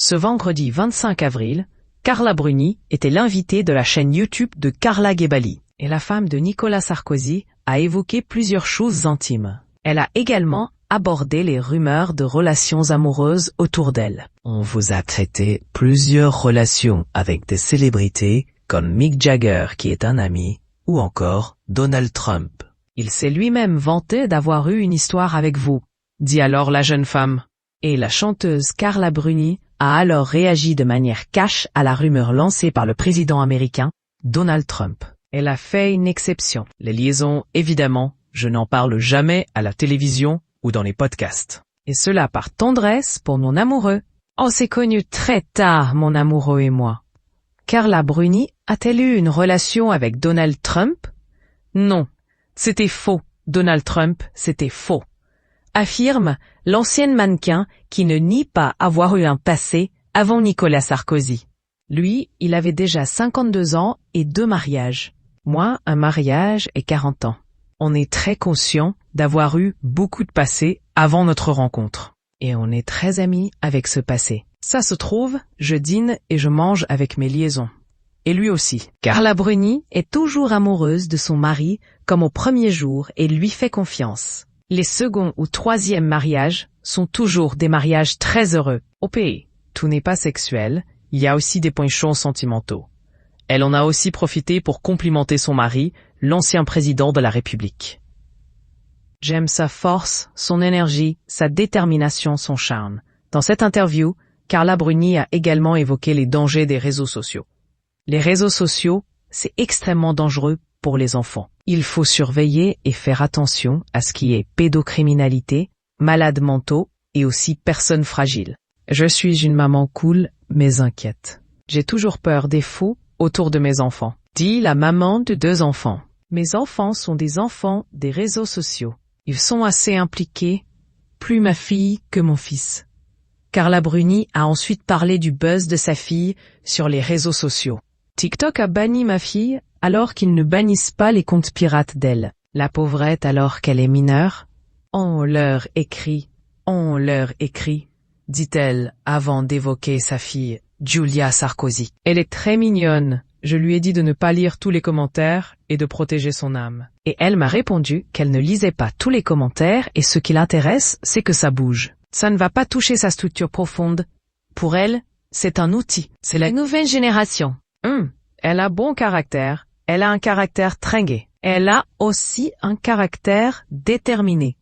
Ce vendredi 25 avril, Carla Bruni était l'invitée de la chaîne YouTube de Carla Gebali, et la femme de Nicolas Sarkozy a évoqué plusieurs choses intimes. Elle a également abordé les rumeurs de relations amoureuses autour d'elle. On vous a traité plusieurs relations avec des célébrités comme Mick Jagger qui est un ami, ou encore Donald Trump. Il s'est lui-même vanté d'avoir eu une histoire avec vous, dit alors la jeune femme. Et la chanteuse Carla Bruni a alors réagi de manière cash à la rumeur lancée par le président américain, Donald Trump. Elle a fait une exception. Les liaisons, évidemment, je n'en parle jamais à la télévision ou dans les podcasts. Et cela par tendresse pour mon amoureux. On s'est connus très tard, mon amoureux et moi. Carla Bruni a-t-elle eu une relation avec Donald Trump? Non, c'était faux. Donald Trump, c'était faux. Affirme l'ancienne mannequin qui ne nie pas avoir eu un passé avant Nicolas Sarkozy. Lui, il avait déjà 52 ans et 2 mariages. Moi, un mariage et 40 ans. On est très conscient d'avoir eu beaucoup de passé avant notre rencontre. Et on est très amis avec ce passé. Ça se trouve, je dîne et je mange avec mes liaisons. Et lui aussi. Carla Bruni est toujours amoureuse de son mari comme au premier jour et lui fait confiance. Les second ou troisième mariages sont toujours des mariages très heureux. Au pays, tout n'est pas sexuel, il y a aussi des penchants sentimentaux. Elle en a aussi profité pour complimenter son mari, l'ancien président de la République. J'aime sa force, son énergie, sa détermination, son charme. Dans cette interview, Carla Bruni a également évoqué les dangers des réseaux sociaux. Les réseaux sociaux, c'est extrêmement dangereux pour les enfants. Il faut surveiller et faire attention à ce qui est pédocriminalité, malades mentaux et aussi personnes fragiles. Je suis une maman cool, mais inquiète. J'ai toujours peur des fous autour de mes enfants, dit la maman de 2 enfants. Mes enfants sont des enfants des réseaux sociaux. Ils sont assez impliqués, plus ma fille que mon fils. Carla Bruni a ensuite parlé du buzz de sa fille sur les réseaux sociaux. TikTok a banni ma fille alors qu'ils ne bannissent pas les comptes pirates d'elle. La pauvrette alors qu'elle est mineure. On leur écrit, dit-elle avant d'évoquer sa fille, Julia Sarkozy. Elle est très mignonne. Je lui ai dit de ne pas lire tous les commentaires et de protéger son âme. Et elle m'a répondu qu'elle ne lisait pas tous les commentaires et ce qui l'intéresse, c'est que ça bouge. Ça ne va pas toucher sa structure profonde. Pour elle, c'est un outil. C'est la nouvelle génération. Elle a bon caractère. Elle a un caractère très gai. Elle a aussi un caractère déterminé.